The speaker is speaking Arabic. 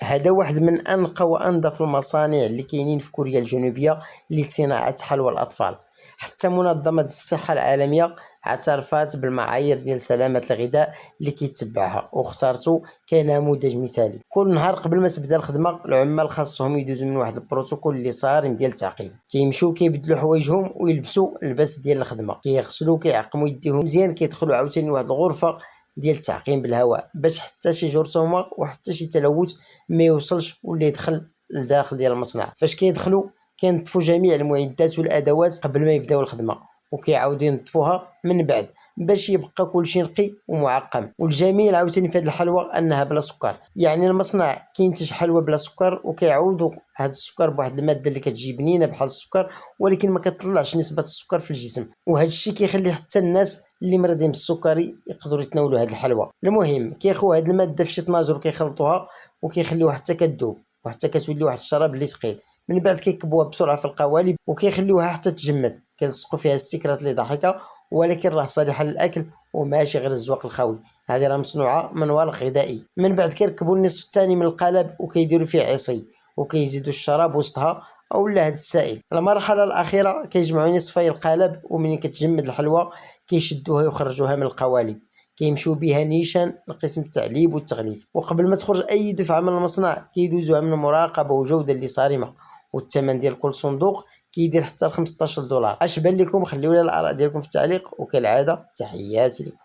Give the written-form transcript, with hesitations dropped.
هذا واحد من أنقى وأنظف المصانع اللي كاينين في كوريا الجنوبية لصناعة حلوى الأطفال. حتى منظمة الصحة العالمية اعترفت بالمعايير ديال سلامة الغذاء اللي كيتبعها واختارته كنموذج مثالي. كل نهار قبل ما تبدا الخدمة العمال خاصهم يدوزوا من واحد البروتوكول اللي صارم ديال التعقيم. كيمشيو كيبدلوا حوايجهم ويلبسوا اللباس ديال الخدمة، كيغسلوا كيعقموا يديهم مزيان، كيدخلوا عاوتاني لواحد الغرفة ديال التعقيم بالهواء باش حتى شي جرثومه وحتى شي تلوث ما يوصلش ولا يدخل لداخل ديال المصنع. فاش كيدخلوا كينظفوا جميع المعدات والادوات قبل ما يبداو الخدمه، وكيعاودوا ينظفوها من بعد باش يبقى كلشي نقي ومعقم. والجميل عاوتاني في هذه الحلوى انها بلا سكر، يعني المصنع كينتج حلوى بلا سكر وكيعوضوا هذا السكر بواحد الماده اللي كتجي بنينه بحال السكر ولكن ما كتطلعش نسبه السكر في الجسم، وهذا الشيء كيخلي حتى الناس اللي مريضين بالسكري يقدروا يتناولوا هذه الحلوى. المهم كياخذوا هذه الماده في شي طناجر وكيخلطوها وكيخليوها حتى كتذوب وحتى كتولي واحد الشراب اللي ثقيل. من بعد كيكبوها بسرعه في القوالب وكيخليوها حتى تجمد، كيلصقوا فيها السكرات اللي ضحكه ولكن راه صالحه للاكل وماشي غير الزواق الخاوي. هذه راه مصنوعه من ورق غذائي. من بعد كيركبوا النصف الثاني من القالب وكيديروا فيه عصي وكيزيدوا الشراب وسطها اولا هذا السائل. المرحله الاخيره كيجمعوا نصفي القالب ومن كتجمد الحلوى كيشدوها ويخرجوها من القوالب، كيمشيو بها نيشان لقسم التعليب والتغليف. وقبل ما تخرج اي دفعه من المصنع كيدوزوها من مراقبه وجوده اللي صارمه. والثمن ديال كل صندوق كيدير حتى ل $15. اش بان لكم؟ خليونا الاراء ديالكم في التعليق، وكالعاده تحياتي لكم.